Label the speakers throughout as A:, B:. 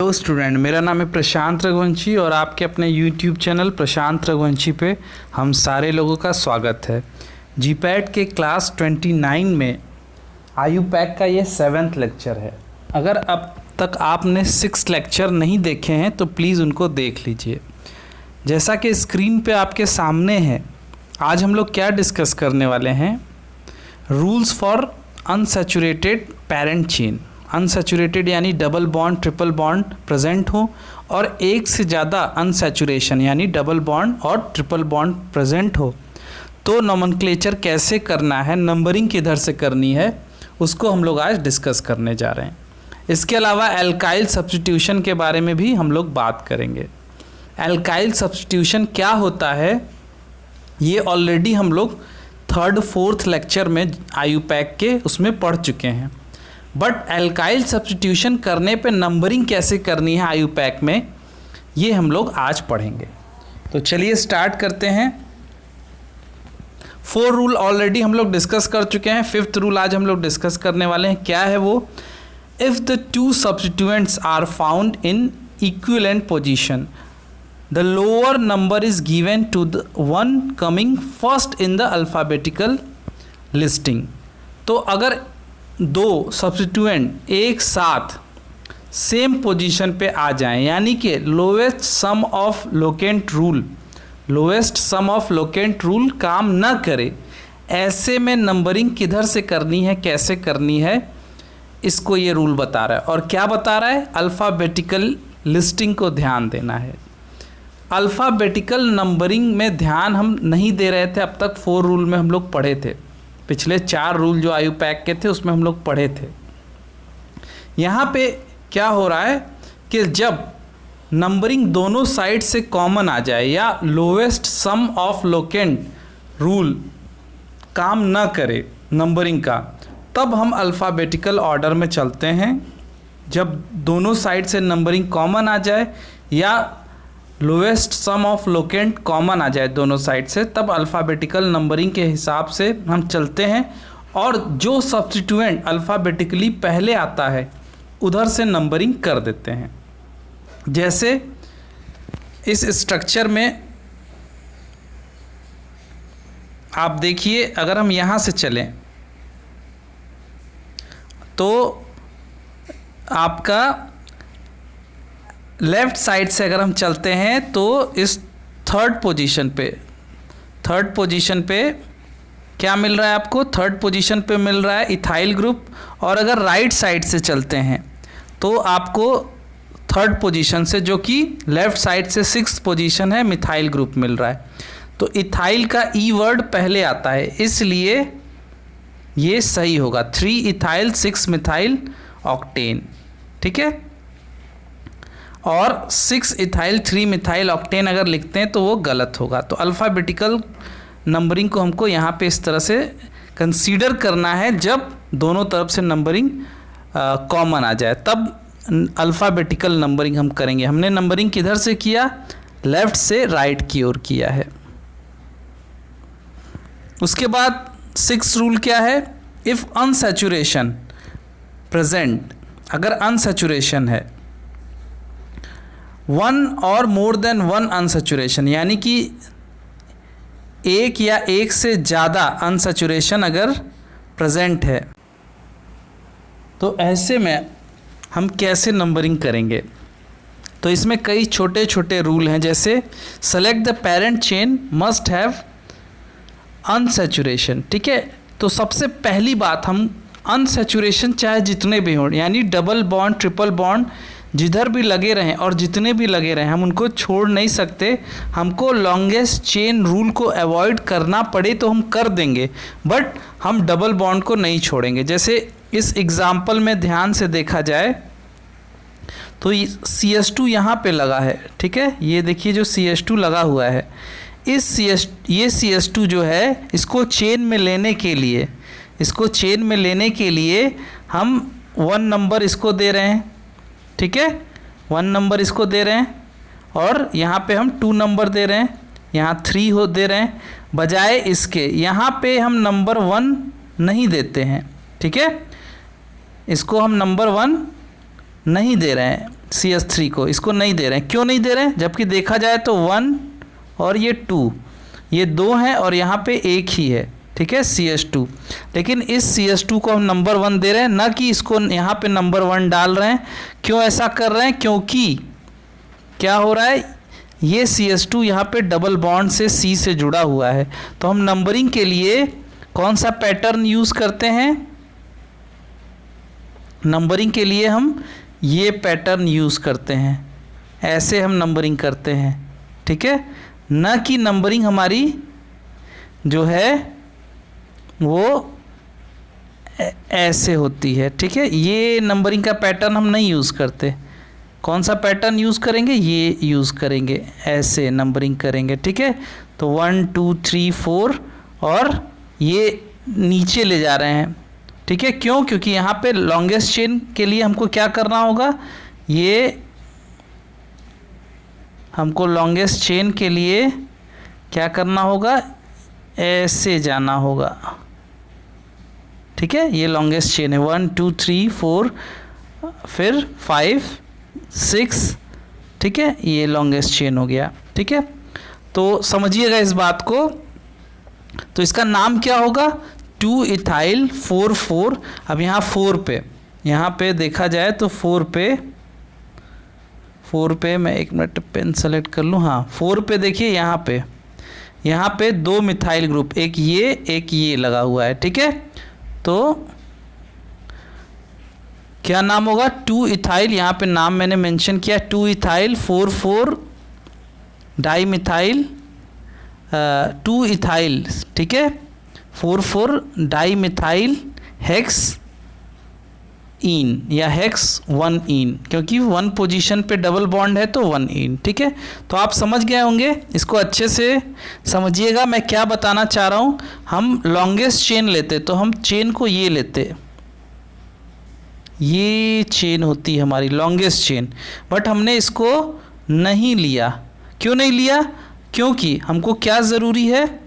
A: Hello student, मेरा नाम है प्रशांत रघुवंशी और आपके अपने यूट्यूब चैनल प्रशांत रघुवंशी पे हम सारे लोगों का स्वागत है। जीपैट के क्लास 29 में आयुपैक का ये 7th लेक्चर है। अगर अब तक आपने 6 लेक्चर नहीं देखे हैं तो प्लीज़ उनको देख लीजिए। जैसा कि स्क्रीन पे आपके सामने है, आज हम लोग क्या डिस्कस करने वाले हैं, rules for unsaturated parent chain. Unsaturated यानी double bond triple bond present हो और एक से ज़्यादा अनसैचुरेशन यानी डबल बॉन्ड और ट्रिपल बॉन्ड प्रेजेंट हो तो नोमेनक्लेचर कैसे करना है, नंबरिंग किधर से करनी है, उसको हम लोग आज डिस्कस करने जा रहे हैं। इसके अलावा एल्काइल सब्स्टिट्यूशन के बारे में भी हम लोग बात करेंगे। एल्काइल सब्स्टिट्यूशन क्या होता है ये ऑलरेडी हम लोग 3rd 4th लेक्चर में आयुपैक के उसमें पढ़ चुके हैं, बट एल्काइल सब्स्टिट्यूशन करने पे नंबरिंग कैसे करनी है आयुपैक में, ये हम लोग आज पढ़ेंगे। तो चलिए स्टार्ट करते हैं। 4 रूल ऑलरेडी हम लोग डिस्कस कर चुके हैं, 5th रूल आज हम लोग डिस्कस करने वाले हैं। क्या है वो? If the 2 substituents are found in equivalent position, the lower number is given to the one coming first in the alphabetical listing. तो अगर 2 सब्स्टिट्यूएंट एक साथ सेम पोजीशन पे आ जाएं, यानी कि lowest sum of locant rule काम ना करे, ऐसे में नंबरिंग किधर से करनी है, कैसे करनी है, इसको ये रूल बता रहा है। और क्या बता रहा है? अल्फ़ाबेटिकल लिस्टिंग को ध्यान देना है। अल्फ़ाबेटिकल नंबरिंग में ध्यान हम नहीं दे रहे थे अब तक। 4 रूल में हम लोग पढ़े थे, पिछले 4 रूल जो आयुपैक के थे उसमें हम लोग पढ़े थे। यहाँ पे क्या हो रहा है कि जब नंबरिंग दोनों साइड से कॉमन आ जाए या lowest sum of locant rule काम ना करे नंबरिंग का, तब हम अल्फ़ाबेटिकल ऑर्डर में चलते हैं। जब दोनों साइड से नंबरिंग कॉमन आ जाए या lowest sum of locant common आ जाए दोनों साइड से, तब अल्फ़ाबेटिकल नंबरिंग के हिसाब से हम चलते हैं और जो सब्स्टिट्यूएंट अल्फ़ाबेटिकली पहले आता है उधर से नंबरिंग कर देते हैं। जैसे इस स्ट्रक्चर में आप देखिए, अगर हम यहाँ से चलें तो आपका लेफ़्ट साइड से अगर हम चलते हैं तो इस 3rd पोजीशन पे क्या मिल रहा है आपको? 3rd पोजीशन पे मिल रहा है इथाइल ग्रुप। और अगर राइट साइड से चलते हैं तो आपको 3rd पोजीशन से, जो कि लेफ़्ट साइड से 6th पोजीशन है, मिथाइल ग्रुप मिल रहा है। तो इथाइल का ई वर्ड पहले आता है, इसलिए ये सही होगा 3 इथाइल 6 मिथाइल ऑक्टेन, ठीक है। और 6 इथाइल 3 मिथाइल ऑक्टेन अगर लिखते हैं तो वो गलत होगा। तो अल्फ़ाबेटिकल नंबरिंग को हमको यहाँ पे इस तरह से कंसीडर करना है, जब दोनों तरफ से नंबरिंग कॉमन आ जाए तब अल्फ़ाबेटिकल नंबरिंग हम करेंगे। हमने नंबरिंग किधर से किया? लेफ़्ट से राइट की ओर किया है। उसके बाद 6th रूल क्या है? इफ़ अनसैचुरेशन प्रेजेंट, अगर अनसैचुरेशन है, 1 और मोर देन 1 अनसैचुरेशन, यानी कि एक या एक से ज़्यादा अनसैचुरेशन अगर प्रेजेंट है, तो ऐसे में हम कैसे नंबरिंग करेंगे? तो इसमें कई छोटे छोटे रूल हैं। जैसे select the parent chain must have unsaturation, ठीक है। तो सबसे पहली बात, हम अनसैचुरेशन चाहे जितने भी हों, यानी डबल बॉन्ड ट्रिपल बॉन्ड जिधर भी लगे रहें और जितने भी लगे रहें, हम उनको छोड़ नहीं सकते। हमको लॉन्गेस्ट चेन रूल को अवॉइड करना पड़े तो हम कर देंगे, बट हम डबल बॉन्ड को नहीं छोड़ेंगे। जैसे इस एग्ज़ाम्पल में ध्यान से देखा जाए तो CH2 यहाँ पे लगा है, ठीक है। ये देखिए जो CH2 लगा हुआ है, ये CH2 जो है, इसको चेन में लेने के लिए हम 1 नंबर इसको दे रहे हैं, ठीक है। 1 नंबर इसको दे रहे हैं और यहाँ पे हम 2 नंबर दे रहे हैं, यहाँ 3 दे रहे हैं। बजाय इसके यहाँ पे हम नंबर 1 नहीं देते हैं, ठीक है। इसको हम नंबर 1 नहीं दे रहे हैं, CH3 को, इसको नहीं दे रहे हैं। क्यों नहीं दे रहे हैं? जबकि देखा जाए तो 1 और ये 2, ये 2 हैं और यहाँ पे एक ही है, ठीक है, CH2। लेकिन इस CH2 को हम नंबर 1 दे रहे हैं, ना कि इसको यहाँ पे नंबर 1 डाल रहे हैं। क्यों ऐसा कर रहे हैं? क्योंकि क्या हो रहा है, ये CH2 यहाँ पे डबल बॉन्ड से C से जुड़ा हुआ है। तो हम नंबरिंग के लिए कौन सा पैटर्न यूज़ करते हैं? नंबरिंग के लिए हम ये पैटर्न यूज़ करते हैं, ऐसे हम नंबरिंग करते हैं, ठीक है। न कि नंबरिंग हमारी जो है वो ऐसे होती है, ठीक है। ये नंबरिंग का पैटर्न हम नहीं यूज़ करते। कौन सा पैटर्न यूज़ करेंगे? ये यूज़ करेंगे, ऐसे नंबरिंग करेंगे, ठीक है। तो 1 2 3 4 और ये नीचे ले जा रहे हैं, ठीक है। क्यों? क्योंकि यहाँ पे लॉन्गेस्ट चेन के लिए हमको क्या करना होगा, ये हमको लॉन्गेस्ट चेन के लिए क्या करना होगा, ऐसे जाना होगा, ठीक है। ये लॉन्गेस्ट चेन है, 1 2 3 4 फिर 5 6, ठीक है, ये लॉन्गेस्ट चेन हो गया, ठीक है। तो समझिएगा इस बात को। तो इसका नाम क्या होगा, 2 इथाइल 4 अब यहाँ 4 पे, यहाँ पे देखा जाए तो 4 पे मैं 1 मिनट पेन सेलेक्ट कर लूँ। हाँ, 4 पे देखिए, यहाँ पे 2 मिथाइल ग्रुप, एक ये लगा हुआ है, ठीक है। तो क्या नाम होगा, 2 इथाइल, यहाँ पे नाम मैंने मेंशन किया, 2 इथाइल 4 डाई मिथाइल 2 इथाइल, ठीक है, 4 डाई मिथाइल हेक्स इन या हेक्स 1 इन, क्योंकि 1 पोजीशन पे डबल बॉन्ड है तो 1 इन, ठीक है। तो आप समझ गए होंगे, इसको अच्छे से समझिएगा मैं क्या बताना चाह रहा हूँ। हम लॉन्गेस्ट चेन लेते तो हम चेन को ये लेते, ये चेन होती है हमारी लॉन्गेस्ट चेन, बट हमने इसको नहीं लिया। क्यों नहीं लिया? क्योंकि हमको क्या ज़रूरी है,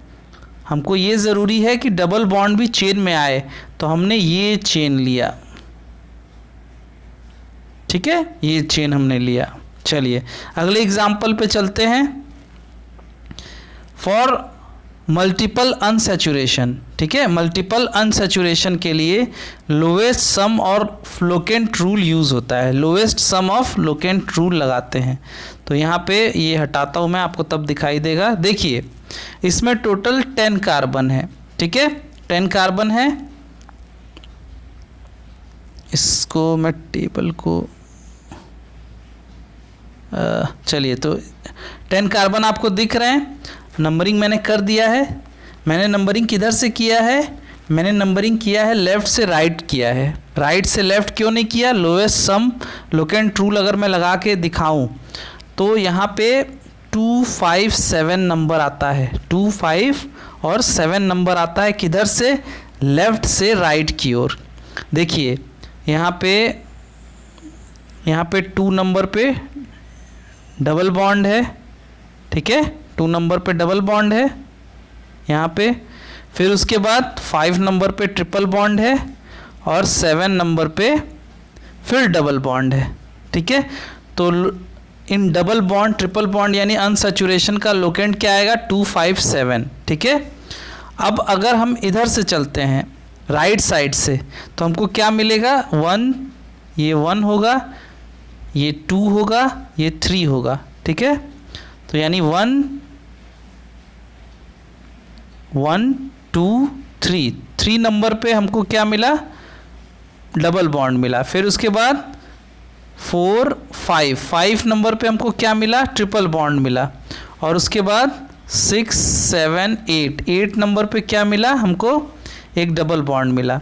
A: हमको ये ज़रूरी है कि डबल बॉन्ड भी चेन में आए, तो हमने ये चेन लिया, ठीक है, ये चेन हमने लिया। चलिए अगले एग्जाम्पल पे चलते हैं। फॉर मल्टीपल अनसैचुरेशन, ठीक है, मल्टीपल अनसैचुरेशन के लिए लोएस्ट सम और लोकेंट रूल यूज़ होता है। Lowest sum of locant rule लगाते हैं। तो यहाँ पे ये हटाता हूँ मैं, आपको तब दिखाई देगा। देखिए इसमें टोटल 10 कार्बन है, ठीक है, 10 कार्बन है। इसको मैं टेबल को चलिए, तो 10 कार्बन आपको दिख रहे हैं। नंबरिंग मैंने कर दिया है। मैंने नंबरिंग किधर से किया है? मैंने नंबरिंग किया है लेफ़्ट से राइट किया है। राइट से लेफ़्ट क्यों नहीं किया? लोएस्ट सम लोकेंट रूल अगर मैं लगा के दिखाऊं तो यहाँ पे 2 5 7 नंबर आता है, 2 5 और 7 नंबर आता है। किधर से? लेफ़्ट से राइट की ओर। देखिए यहाँ पे 2 नंबर पे डबल बॉन्ड है, ठीक है, 2 नंबर पे डबल बॉन्ड है यहाँ पे। फिर उसके बाद 5 नंबर पे ट्रिपल बॉन्ड है और 7 नंबर पे फिर डबल बॉन्ड है, ठीक है। तो in double bond triple bond यानी अनसैचुरेशन का लोकेंट क्या आएगा? 2 5 7, ठीक है। अब अगर हम इधर से चलते हैं राइट साइड से तो हमको क्या मिलेगा? 1, ये 1 होगा, ये 2 होगा, ये 3 होगा, ठीक है। तो यानी 1 2 3 नंबर पे हमको क्या मिला? डबल बॉन्ड मिला। फिर उसके बाद 4 5 नंबर पे हमको क्या मिला? ट्रिपल बॉन्ड मिला। और उसके बाद 6 7 8 नंबर पे क्या मिला हमको? एक डबल बॉन्ड मिला।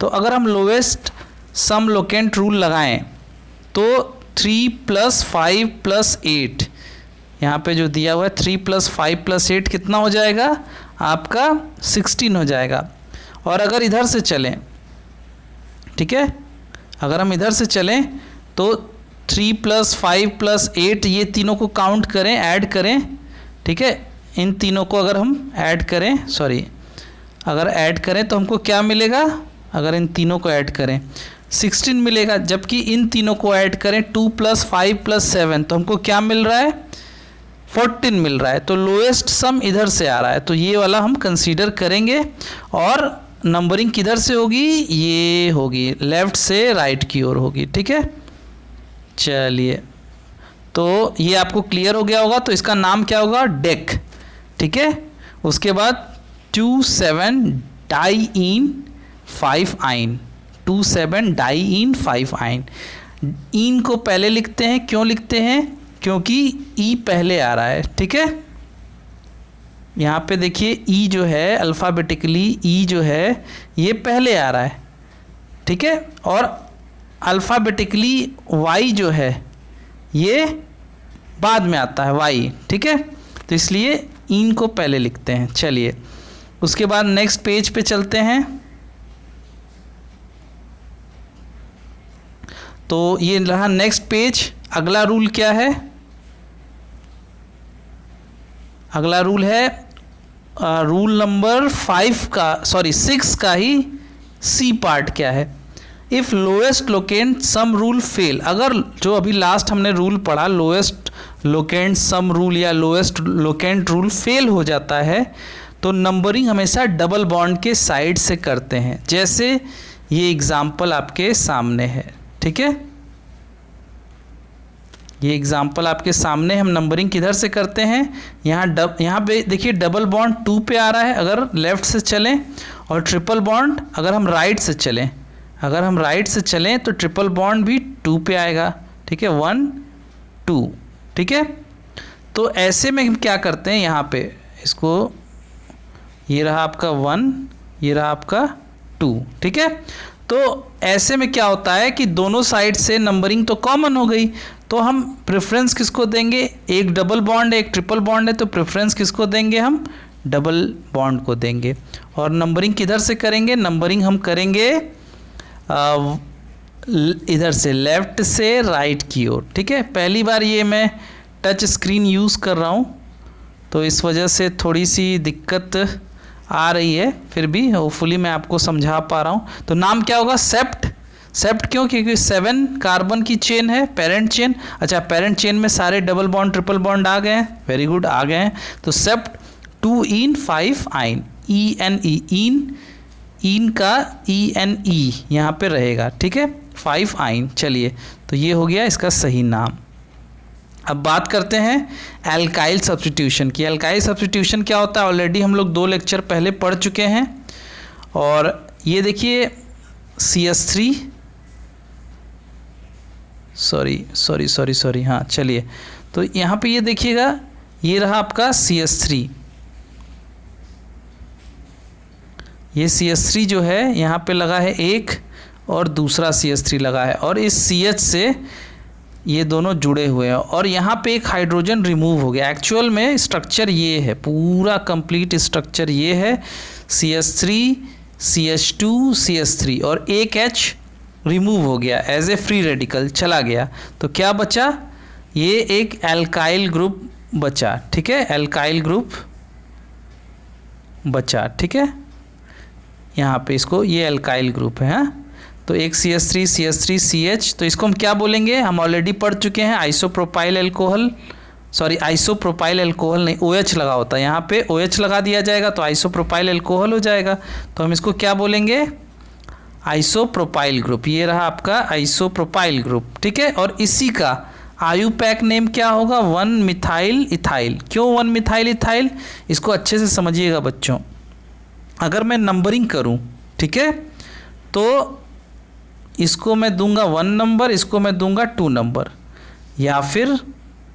A: तो अगर हम लोएस्ट सम लोकेंट रूल लगाएं तो 3 + 5 + 8, यहाँ पे जो दिया हुआ है 3 + 5 + 8 कितना हो जाएगा? आपका 16 हो जाएगा। और अगर इधर से चलें, ठीक है, अगर हम इधर से चलें तो 3 + 5 + 8 ये तीनों को काउंट करें, ऐड करें, ठीक है। इन तीनों को अगर हम ऐड करें, अगर ऐड करें तो हमको क्या मिलेगा? अगर इन तीनों को ऐड करें 16 मिलेगा, जबकि इन तीनों को ऐड करें 2 + 5 + 7 तो हमको क्या मिल रहा है 14 मिल रहा है। तो लोएस्ट सम इधर से आ रहा है, तो ये वाला हम कंसीडर करेंगे। और नंबरिंग किधर से होगी, ये होगी लेफ़्ट से राइट की ओर होगी, ठीक है। चलिए, तो ये आपको क्लियर हो गया होगा। तो इसका नाम क्या होगा, डेक, ठीक है। उसके बाद 27 डाइईन 5 आइन, 27 डाइईन 5 आइन। ईन को पहले लिखते हैं, क्यों लिखते हैं, क्योंकि ई पहले आ रहा है, ठीक है। यहाँ पे देखिए ई जो है अल्फ़ाबेटिकली ई जो है ये पहले आ रहा है, ठीक है। और अल्फ़ाबेटिकली वाई जो है ये बाद में आता है, वाई, ठीक है। तो इसलिए इन को पहले लिखते हैं। चलिए, उसके बाद नेक्स्ट पेज पे चलते हैं। तो ये रहा नेक्स्ट पेज। अगला रूल क्या है, अगला रूल है रूल नंबर 6 का ही सी पार्ट क्या है। If lowest locant sum rule fail, अगर जो अभी लास्ट हमने रूल पढ़ा लोएस्ट लोकेंट सम रूल या लोएस्ट लोकेंट रूल फेल हो जाता है तो नंबरिंग हमेशा डबल बॉन्ड के साइड से करते हैं, जैसे ये एग्जाम्पल आपके सामने है, ठीक है। ये एग्जाम्पल आपके सामने, हम नंबरिंग किधर से करते हैं, यहाँ पे देखिए डबल बॉन्ड 2 पे आ रहा है अगर लेफ़्ट से चलें, और ट्रिपल बॉन्ड अगर हम राइट से चलें, अगर हम राइट से चलें तो ट्रिपल बॉन्ड भी 2 पे आएगा, ठीक है, 1 2, ठीक है। तो ऐसे में हम क्या करते हैं, यहाँ पे इसको, ये रहा आपका 1, ये रहा आपका 2, ठीक है। तो ऐसे में क्या होता है कि दोनों साइड से नंबरिंग तो कॉमन हो गई, तो हम प्रेफरेंस किसको देंगे, एक डबल बॉन्ड है एक ट्रिपल बॉन्ड है, तो प्रेफरेंस किसको देंगे, हम डबल बॉन्ड को देंगे। और नंबरिंग किधर से करेंगे, नंबरिंग हम करेंगे इधर से लेफ़्ट से राइट की ओर, ठीक है। पहली बार ये मैं टच स्क्रीन यूज़ कर रहा हूँ तो इस वजह से थोड़ी सी दिक्कत आ रही है, फिर भी होपफुली मैं आपको समझा पा रहा हूँ। तो नाम क्या होगा, सेप्ट। सेप्ट क्यों, क्योंकि 7 कार्बन की चेन है, पेरेंट चेन। अच्छा, पेरेंट चेन में सारे डबल बॉन्ड ट्रिपल बॉन्ड आ गए हैं, वेरी गुड, आ गए हैं। तो सेप्ट 2 इन 5 आइन, ईन, इन का ENE यहाँ पे रहेगा, ठीक है, 5 आइन। चलिए, तो ये हो गया इसका सही नाम। अब बात करते हैं एल्काइल सब्स्टिट्यूशन की। एल्काइल सब्स्टिट्यूशन क्या होता है, ऑलरेडी हम लोग 2 लेक्चर पहले पढ़ चुके हैं। और ये देखिए CS3, सॉरी, हाँ चलिए, तो यहाँ पे ये देखिएगा, ये रहा आपका CS3, ये CS3 जो है यहाँ पे लगा है एक, और दूसरा CS3 लगा है, और इस CH से ये दोनों जुड़े हुए हैं, और यहाँ पे एक हाइड्रोजन रिमूव हो गया। एक्चुअल में स्ट्रक्चर ये है, पूरा कंप्लीट स्ट्रक्चर ये है, CS3 CH2 CH3, और एक H रिमूव हो गया, एज ए फ्री रेडिकल चला गया। तो क्या बचा, ये एक एल्काइल ग्रुप बचा, ठीक है, एल्काइल ग्रुप बचा, ठीक है। यहाँ पे इसको, ये एल्काइल ग्रुप है, हाँ। तो एक CH3 CH3 तो इसको हम क्या बोलेंगे, हम ऑलरेडी पढ़ चुके हैं, isopropyl alcohol, sorry isopropyl alcohol नहीं, OH लगा होता है, यहाँ पे OH लगा दिया जाएगा तो आइसोप्रोपाइल अल्कोहल हो जाएगा। तो हम इसको क्या बोलेंगे, आइसोप्रोपाइल ग्रुप। ये रहा आपका आइसोप्रोपाइल ग्रुप, ठीक है। और इसी का आयुपैक नेम क्या होगा, 1 मिथाइल इथाइल। क्यों 1 मिथाइल इथाइल, इसको अच्छे से समझिएगा बच्चों। अगर मैं नंबरिंग करूं, ठीक है, तो इसको मैं दूंगा 1 नंबर, इसको मैं दूंगा 2 नंबर, या फिर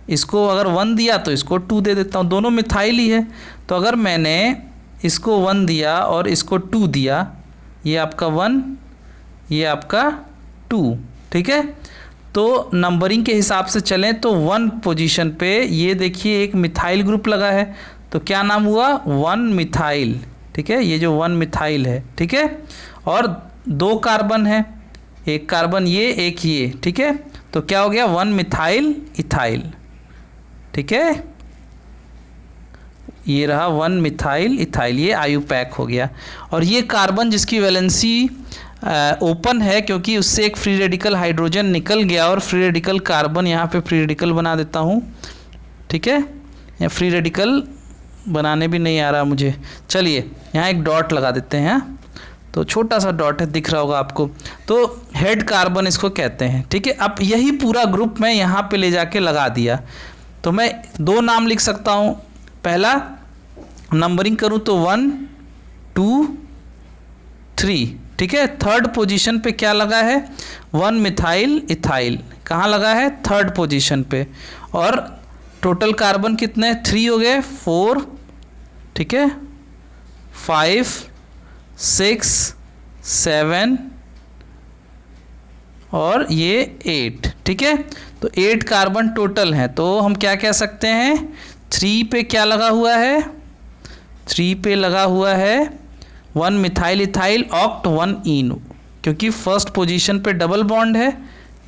A: इसको अगर 1 दिया तो इसको 2 दे देता हूँ, दोनों मिथाइल ही है। तो अगर मैंने इसको 1 दिया और इसको 2 दिया, ये आपका 1, ये आपका 2, ठीक है। तो नंबरिंग के हिसाब से चलें तो 1 पोजीशन पे ये देखिए एक मिथाइल ग्रुप लगा है, तो क्या नाम हुआ, 1 मिथाइल, ठीक है, ये जो 1 मिथाइल है, ठीक है। और 2 कार्बन है, एक कार्बन ये एक ये, ठीक है। तो क्या हो गया, 1 मिथाइल इथाइल, ठीक है, ये रहा 1 मिथाइल इथाइल, ये आयुपैक हो गया। और ये कार्बन जिसकी वैलेंसी ओपन है क्योंकि उससे एक फ्री रेडिकल हाइड्रोजन निकल गया और फ्री रेडिकल कार्बन, यहाँ पे फ्री रेडिकल बना देता हूँ, ठीक है। यहाँ फ्री रेडिकल बनाने भी नहीं आ रहा मुझे, चलिए यहाँ एक डॉट लगा देते हैं, तो छोटा सा डॉट है, दिख रहा होगा आपको। तो हेड कार्बन इसको कहते हैं, ठीक है। अब यही पूरा ग्रुप मैं यहाँ पे ले जाके लगा दिया, तो मैं दो नाम लिख सकता हूँ। पहला नंबरिंग करूँ तो 1 2 3, ठीक है। थर्ड पोजीशन पे क्या लगा है, 1 मिथाइल इथाइल, कहाँ लगा है, थर्ड पोजीशन पे। और टोटल कार्बन कितने, 3 हो गए, 4, ठीक है, 5 6 7 और ये 8, ठीक है। तो 8 कार्बन टोटल हैं। तो हम क्या कह सकते हैं, 3 पे क्या लगा हुआ है, 3 पे लगा हुआ है 1 मिथाइल इथाइल ऑक्ट 1 इन, क्योंकि फर्स्ट पोजीशन पे डबल बॉन्ड है,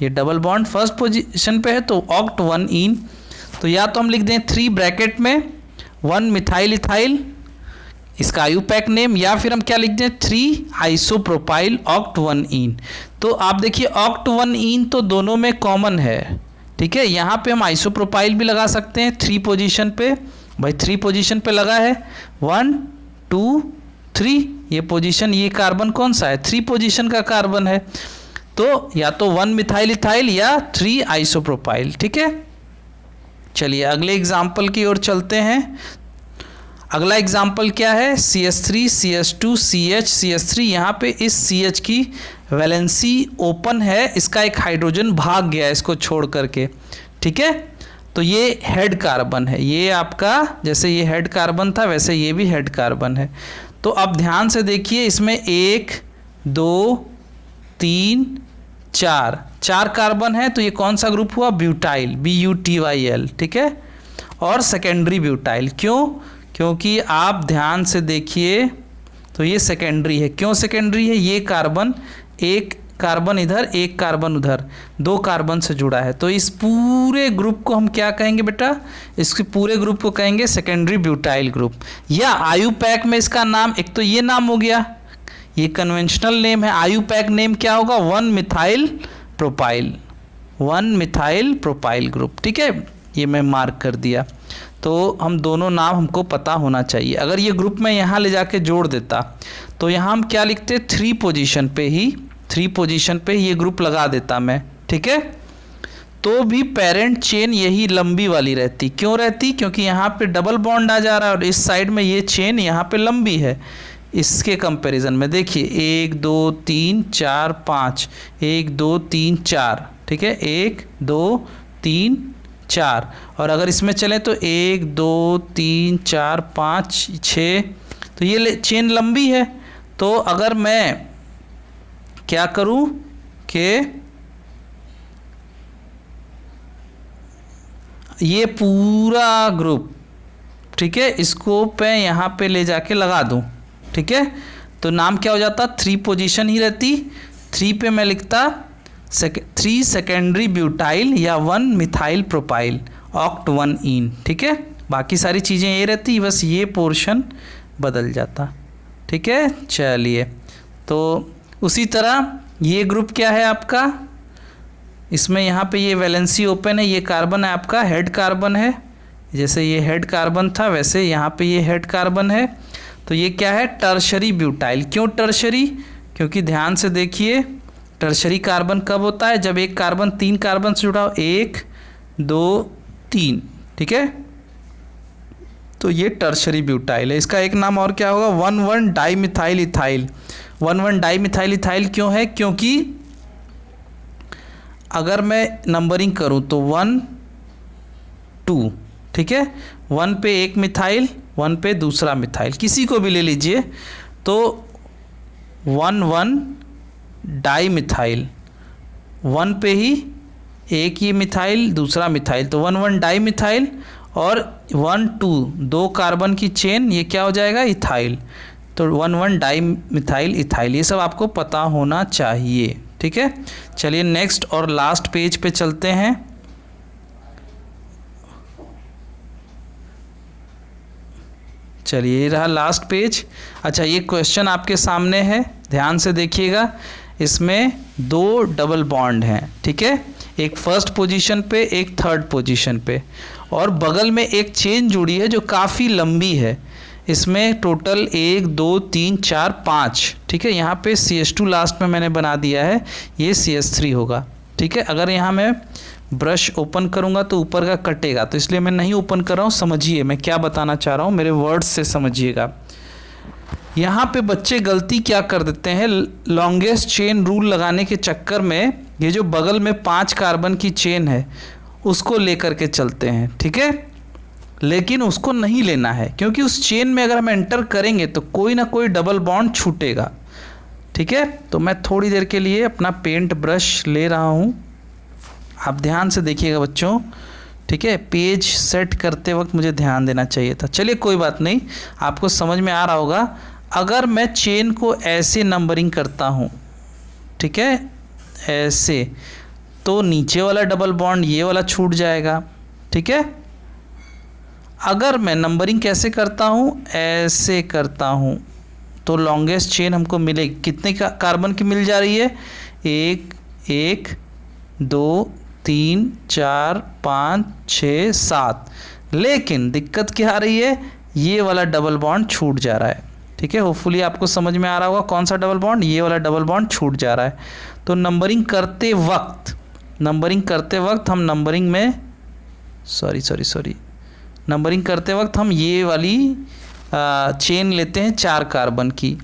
A: ये डबल बॉन्ड फर्स्ट पोजीशन पे है, तो ऑक्ट 1 इन। तो या तो हम लिख दें 3 ब्रैकेट में 1 मिथाइल इथाइल, इसका आयुपैक नेम, या फिर हम क्या लिख दें 3 आइसोप्रोपाइल ऑक्ट 1 इन। तो आप देखिए ऑक्ट 1 इन तो दोनों में कॉमन है, ठीक है। यहाँ पे हम आइसोप्रोपाइल भी लगा सकते हैं 3 पोजीशन पे, भाई 3 पोजीशन पे लगा है, 1 2 3, ये पोजीशन, ये कार्बन कौन सा है, 3 पोजीशन का कार्बन है। तो या तो 1 मिथाइल इथाइल या 3 आइसोप्रोपाइल, ठीक है। चलिए अगले एग्जाम्पल की ओर चलते हैं। अगला एग्जाम्पल क्या है, CH3 CH2 CH CH3। यहाँ पे इस CH की वैलेंसी ओपन है, इसका एक हाइड्रोजन भाग गया इसको छोड़ करके, ठीक है। तो ये हेड कार्बन है, ये आपका जैसे ये हेड कार्बन था वैसे ये भी हेड कार्बन है। तो अब ध्यान से देखिए, इसमें 1 2 3 4 कार्बन है, तो ये कौन सा ग्रुप हुआ, ब्यूटाइल, BUTYL, ठीक है। और सेकेंडरी ब्यूटाइल, क्यों, क्योंकि आप ध्यान से देखिए तो ये सेकेंडरी है। क्यों सेकेंडरी है, ये कार्बन, एक कार्बन इधर एक कार्बन उधर, 2 कार्बन से जुड़ा है। तो इस पूरे ग्रुप को हम क्या कहेंगे बेटा, इसके पूरे ग्रुप को कहेंगे सेकेंडरी ब्यूटाइल ग्रुप। या आयुपैक में इसका नाम, एक तो ये नाम हो गया, ये कन्वेंशनल नेम है, आयुपैक नेम क्या होगा, 1 methyl propyl, 1 methyl propyl group, ठीक है। ये मैं मार्क कर दिया। तो हम दोनों नाम हमको पता होना चाहिए। अगर ये ग्रुप मैं यहाँ ले जाके जोड़ देता तो यहाँ हम क्या लिखते, 3 पोजीशन पे ही, 3 पोजीशन पे ये ग्रुप लगा देता मैं, ठीक है। तो भी पेरेंट चेन यही लंबी वाली रहती, क्यों रहती, क्योंकि यहाँ पे डबल बॉन्ड आ जा रहा है और इस साइड में ये चेन यहाँ पे लंबी है। इसके कंपैरिजन में देखिए 1 2 3 4 5, 1 2 3 4, ठीक है, 1 2 3 4। और अगर इसमें चलें तो 1 2 3 4 5 6, तो ये चेन लंबी है। तो अगर मैं क्या करूं कि ये पूरा ग्रुप, ठीक है, इसको मैं यहाँ पे ले जाके लगा दूं, ठीक है। तो नाम क्या हो जाता, 3 पोजीशन ही रहती, 3 पे मैं लिखता 3 सेकेंडरी ब्यूटाइल या 1 मिथाइल प्रोपाइल ऑक्ट 1 इन, ठीक है। बाकी सारी चीज़ें ये रहती, बस ये पोर्शन बदल जाता, ठीक है। चलिए, तो उसी तरह ये ग्रुप क्या है आपका, इसमें यहाँ पे ये वैलेंसी ओपन है, ये कार्बन है आपका हेड कार्बन है, जैसे ये हेड कार्बन था वैसे यहाँ पे ये हेड कार्बन है। तो ये क्या है, टर्शरी ब्यूटाइल। क्यों टर्शरी, क्योंकि ध्यान से देखिए टर्शरी कार्बन कब होता है, जब एक कार्बन 3 कार्बन से जुड़ा हो, 1 2 3, ठीक है। तो ये टर्शरी ब्यूटाइल है। इसका एक नाम और क्या होगा, 1,1 डाइमिथाइल इथाइल। 1,1 डाइमिथाइल इथाइल क्यों है, क्योंकि अगर मैं नंबरिंग करूं तो 1 2, ठीक है, 1 पे एक मिथाइल, 1 पे दूसरा मिथाइल, किसी को भी ले लीजिए, तो 1,1 डाइमिथाइल, 1 पे ही एक ही मिथाइल दूसरा मिथाइल, तो 1,1 डाइमिथाइल। और 1 2 2 कार्बन की चेन, ये क्या हो जाएगा, इथाइल। तो 1,1 डाइमिथाइल इथाइल, ये सब आपको पता होना चाहिए, ठीक है। चलिए नेक्स्ट और लास्ट पेज पे चलते हैं। चलिए ये रहा लास्ट पेज। अच्छा, ये क्वेश्चन आपके सामने है, ध्यान से देखिएगा। इसमें 2 डबल बॉन्ड हैं, ठीक है, एक फर्स्ट पोजीशन पे एक थर्ड पोजीशन पे, और बगल में एक चेन जुड़ी है जो काफ़ी लंबी है। इसमें टोटल 1 2 3 4 5, ठीक है। यहाँ पे CH2 लास्ट में मैंने बना दिया है, ये CH3 होगा, ठीक है। अगर यहाँ मैं ब्रश ओपन करूँगा तो ऊपर का कटेगा, तो इसलिए मैं नहीं ओपन कर रहा हूँ। समझिए मैं क्या बताना चाह रहा हूँ, मेरे वर्ड्स से समझिएगा। यहाँ पे बच्चे गलती क्या कर देते हैं, लॉन्गेस्ट चेन रूल लगाने के चक्कर में ये जो बगल में 5 कार्बन की चेन है उसको लेकर के चलते हैं, ठीक है। लेकिन उसको नहीं लेना है, क्योंकि उस चेन में अगर हम एंटर करेंगे तो कोई ना कोई डबल बॉन्ड छूटेगा, ठीक है। तो मैं थोड़ी देर के लिए अपना पेंट ब्रश ले रहा हूँ, आप ध्यान से देखिएगा बच्चों, ठीक है। पेज सेट करते वक्त मुझे ध्यान देना चाहिए था। चलिए कोई बात नहीं, आपको समझ में आ रहा होगा। अगर मैं चेन को ऐसे नंबरिंग करता हूँ, ठीक है, ऐसे, तो नीचे वाला डबल बॉन्ड ये वाला छूट जाएगा, ठीक है। अगर मैं नंबरिंग कैसे करता हूँ, ऐसे करता हूँ, तो लॉन्गेस्ट चेन हमको मिलेगी। कितने कार्बन की मिल जा रही है, 1 1 2 3 4 5 6 7। लेकिन दिक्कत क्या आ रही है, ये वाला डबल बॉन्ड छूट जा रहा है, ठीक है। होपफुली आपको समझ में आ रहा होगा कौन सा डबल बॉन्ड, ये वाला डबल बॉन्ड छूट जा रहा है। तो नंबरिंग करते वक्त हम नंबरिंग में नंबरिंग करते वक्त हम ये वाली चेन लेते हैं 4 कार्बन की,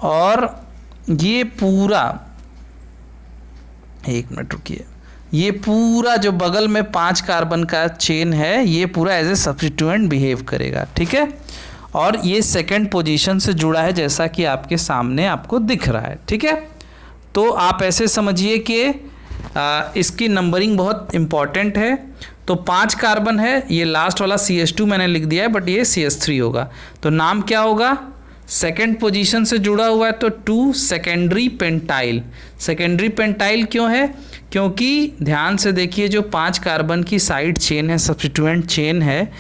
A: और ये पूरा, एक मिनट रुकिए, ये पूरा जो बगल में 5 कार्बन का चेन है ये पूरा एज ए सब्स्टिट्यूएंट बिहेव करेगा, ठीक है। और ये सेकंड पोजीशन से जुड़ा है, जैसा कि आपके सामने आपको दिख रहा है, ठीक है। तो आप ऐसे समझिए कि इसकी नंबरिंग बहुत इम्पॉर्टेंट है। तो 5 कार्बन है, ये लास्ट वाला CH2 मैंने लिख दिया है, बट ये CH3 होगा। तो नाम क्या होगा, सेकेंड पोजीशन से जुड़ा हुआ है तो 2 सेकेंडरी पेंटाइल। सेकेंडरी पेंटाइल क्यों है, क्योंकि ध्यान से देखिए जो 5 कार्बन की साइड चेन है, सब्स्टिट्यूएंट चेन है,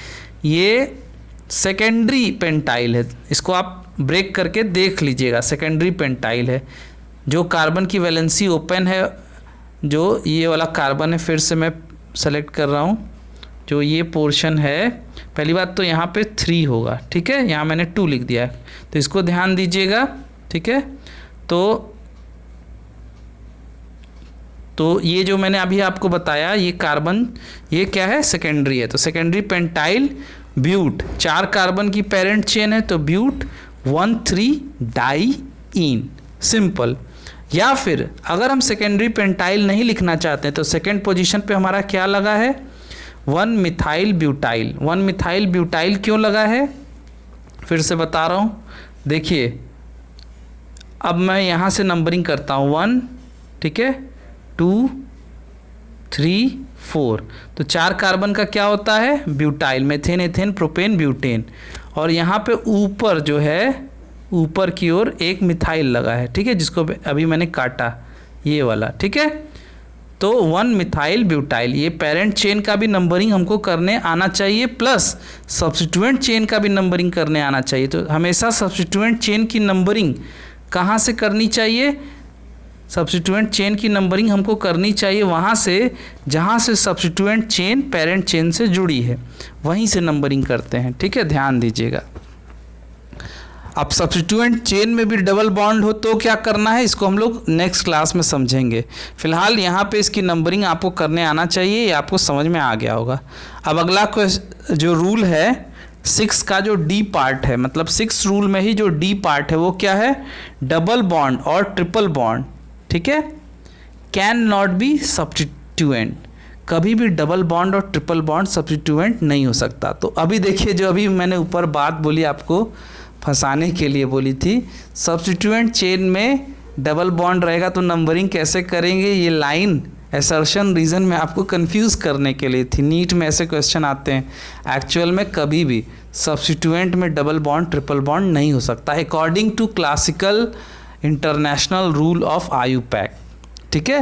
A: ये सेकेंडरी पेंटाइल है। इसको आप ब्रेक करके देख लीजिएगा, सेकेंडरी पेंटाइल है। जो कार्बन की वैलेंसी ओपन है, जो ये वाला कार्बन है, फिर से मैं सेलेक्ट कर रहा हूँ, जो ये पोर्शन है, पहली बात तो यहाँ पे 3 होगा, ठीक है, यहाँ मैंने 2 लिख दिया है, तो इसको ध्यान दीजिएगा, ठीक है। तो ये जो मैंने अभी आपको बताया, ये कार्बन, ये क्या है, सेकेंडरी है। तो सेकेंडरी पेंटाइल ब्यूट, 4 कार्बन की पेरेंट चेन है, तो ब्यूट 1,3 डाईईन, सिंपल। या फिर अगर हम सेकेंडरी पेंटाइल नहीं लिखना चाहते हैं तो सेकेंड पोजीशन पे हमारा क्या लगा है, 1 मिथाइल ब्यूटाइल। 1 मिथाइल ब्यूटाइल क्यों लगा है, फिर से बता रहा हूँ, देखिए अब मैं यहाँ से नंबरिंग करता हूँ, 1, ठीक है, 2 3 4। तो 4 कार्बन का क्या होता है, butyl, methane ethane propane butane. और यहाँ पे ऊपर जो है, ऊपर की ओर एक मिथाइल लगा है, ठीक है, जिसको अभी मैंने काटा, ये वाला, ठीक है। तो 1 मिथाइल ब्यूटाइल, ये पेरेंट चेन का भी नंबरिंग हमको करने आना चाहिए, प्लस सब्स्टिट्यूएंट चेन का भी नंबरिंग करने आना चाहिए। तो हमेशा सब्स्टिट्यूएंट चेन की नंबरिंग कहाँ से करनी चाहिए, सब्स्टिट्यूएंट चेन की नंबरिंग हमको करनी चाहिए वहाँ से जहाँ से सब्स्टिट्यूएंट चेन पेरेंट चेन से जुड़ी है, वहीं से नंबरिंग करते हैं, ठीक है, ध्यान दीजिएगा। अब सब्स्टिट्यूएंट चेन में भी डबल बॉन्ड हो तो क्या करना है, इसको हम लोग नेक्स्ट क्लास में समझेंगे। फिलहाल यहाँ पे इसकी नंबरिंग आपको करने आना चाहिए, ये आपको समझ में आ गया होगा। अब अगला जो रूल है 6 का, जो डी पार्ट है, मतलब 6 रूल में ही जो डी पार्ट है वो क्या है, डबल बॉन्ड और ट्रिपल बॉन्ड, ठीक है, कैन नॉट बी सब्स्टिट्यूएंट। कभी भी डबल बॉन्ड और ट्रिपल बॉन्ड सब्स्टिट्यूएंट नहीं हो सकता। तो अभी देखिए, जो अभी मैंने ऊपर बात बोली, आपको फंसाने के लिए बोली थी, सब्स्टिट्यूएंट चेन में डबल बॉन्ड रहेगा तो नंबरिंग कैसे करेंगे, ये लाइन असर्शन रीज़न में आपको कंफ्यूज करने के लिए थी। नीट में ऐसे क्वेश्चन आते हैं। एक्चुअल में कभी भी सब्स्टिट्यूएंट में डबल बॉन्ड ट्रिपल बॉन्ड नहीं हो सकता, according to classical international rule of IUPAC, ठीक है।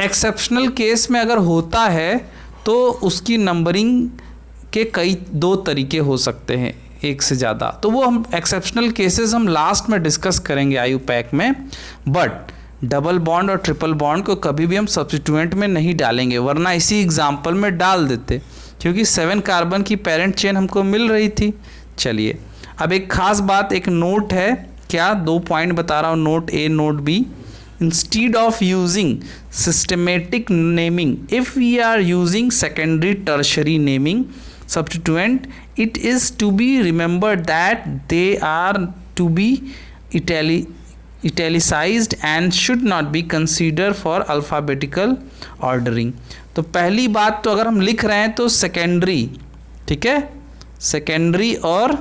A: एक्सेप्शनल केस में अगर होता है तो उसकी नंबरिंग के कई 2 तरीके हो सकते हैं, एक से ज़्यादा। तो वो हम एक्सेप्शनल केसेस हम लास्ट में डिस्कस करेंगे IUPAC में। बट डबल बॉन्ड और ट्रिपल बॉन्ड को कभी भी हम सब्स्टिट्यूएंट में नहीं डालेंगे, वरना इसी एग्जाम्पल में डाल देते, क्योंकि 7 कार्बन की पेरेंट चेन हमको मिल रही थी। चलिए अब एक खास बात, एक नोट है, क्या 2 पॉइंट बता रहा हूँ, note A note B. Instead of using systematic naming, if we are using secondary tertiary naming substituent, it is to be remembered that they are to be italicized and should not be considered for alphabetical ordering। तो पहली बात तो अगर हम लिख रहे हैं तो सेकेंडरी, ठीक है, सेकेंडरी और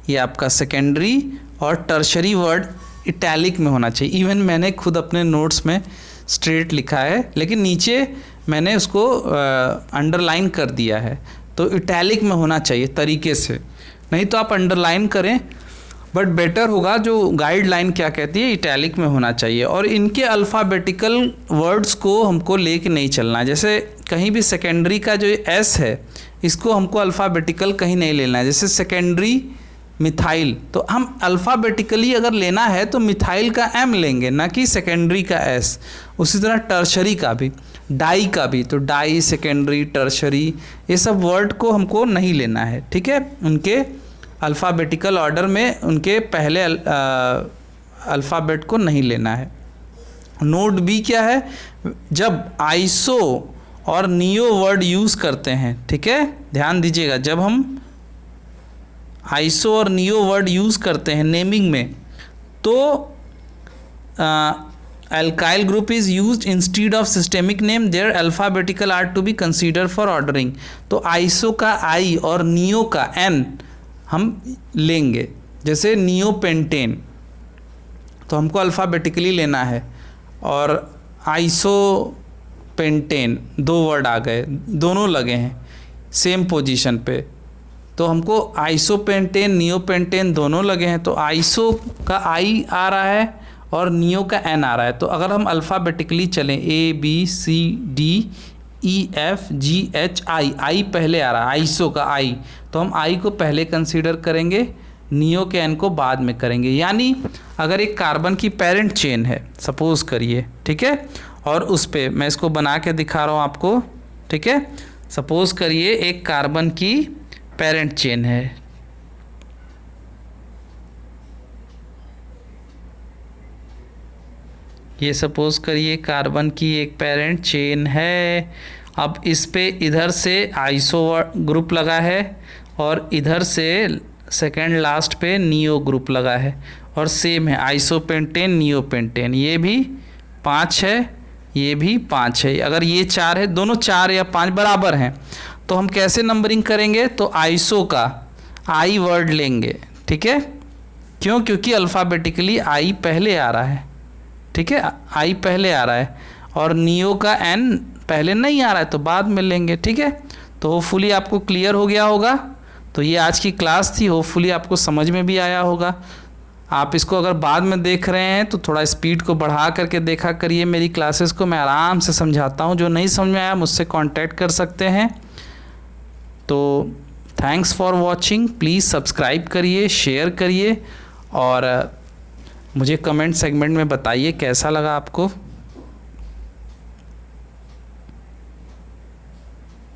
A: ये आपका सेकेंडरी और टर्शरी वर्ड इटैलिक में होना चाहिए। इवन मैंने खुद अपने नोट्स में स्ट्रेट लिखा है, लेकिन नीचे मैंने उसको अंडरलाइन कर दिया है, तो इटैलिक में होना चाहिए तरीके से, नहीं तो आप अंडरलाइन करें, बट बेटर होगा। जो गाइडलाइन क्या कहती है, इटैलिक में होना चाहिए। और इनके अल्फ़ाबेटिकल वर्ड्स को हमको लेके नहीं चलना है। जैसे कहीं भी सेकेंडरी का जो एस है, इसको हमको अल्फ़ाबेटिकल कहीं नहीं लेना है। जैसे सेकेंडरी मिथाइल, तो हम अल्फ़ाबेटिकली अगर लेना है तो मिथाइल का एम लेंगे, ना कि सेकेंडरी का एस। उसी तरह टर्शरी का भी, डाई का भी, तो डाई, सेकेंडरी, टर्शरी, ये सब वर्ड को हमको नहीं लेना है, ठीक है। उनके अल्फ़ाबेटिकल ऑर्डर में उनके पहले अल्फ़ाबेट को नहीं लेना है। नोट बी क्या है, जब आइसो और नियो वर्ड यूज़ करते हैं, ठीक है, ध्यान दीजिएगा, जब हम आइसो और नियो वर्ड यूज़ करते हैं नेमिंग में, तो alkyl group is used instead of systemic name, their alphabetical are to be consider for ordering. तो आइसो का आई और नियो का एन हम लेंगे। जैसे नियो पेंटेन, तो हमको अल्फ़ाबेटिकली लेना है, और आइसो पेंटेन 2 वर्ड आ गए, दोनों लगे हैं सेम पोजीशन पे, तो हमको आइसोपेंटेन, नियोपेंटेन दोनों लगे हैं, तो आइसो का आई आ रहा है और नियो का एन आ रहा है। तो अगर हम अल्फ़ाबेटिकली चलें, A B C D E F G H I, I पहले आ रहा है, आइसो का आई, तो हम आई को पहले कंसीडर करेंगे, नियो के एन को बाद में करेंगे। यानी अगर एक कार्बन की पेरेंट चेन है, सपोज़ करिए, ठीक है, और उस पर मैं इसको बना के दिखा रहा हूँ आपको, ठीक है। सपोज़ करिए एक कार्बन की पेरेंट चेन है, ये सपोज़ करिए कार्बन की एक पेरेंट चेन है। अब इस पे इधर से आइसो ग्रुप लगा है और इधर से सेकेंड लास्ट पे नियो ग्रुप लगा है, और सेम है आइसोपेंटेन, नियोपेंटेन, ये भी 5 है, ये भी 5 है। अगर ये 4 है, दोनों 4 या 5 बराबर हैं, तो हम कैसे नंबरिंग करेंगे, तो आइसो का आई वर्ड लेंगे, ठीक है, क्यों, क्योंकि अल्फ़ाबेटिकली आई पहले आ रहा है, ठीक है, आई पहले आ रहा है, और नियो का एन पहले नहीं आ रहा है, तो बाद में लेंगे, ठीक है। तो होपफुली आपको क्लियर हो गया होगा। तो ये आज की क्लास थी, होपफुली आपको समझ में भी आया होगा। आप इसको अगर बाद में देख रहे हैं तो थोड़ा स्पीड को बढ़ा करके देखा करिए। मेरी क्लासेस को मैं आराम से समझाता हूँ, जो नहीं समझ में आया मुझसे कांटेक्ट कर सकते हैं। तो thanks for watching, please subscribe करिए, शेयर करिए, और मुझे कमेंट सेगमेंट में बताइए कैसा लगा आपको।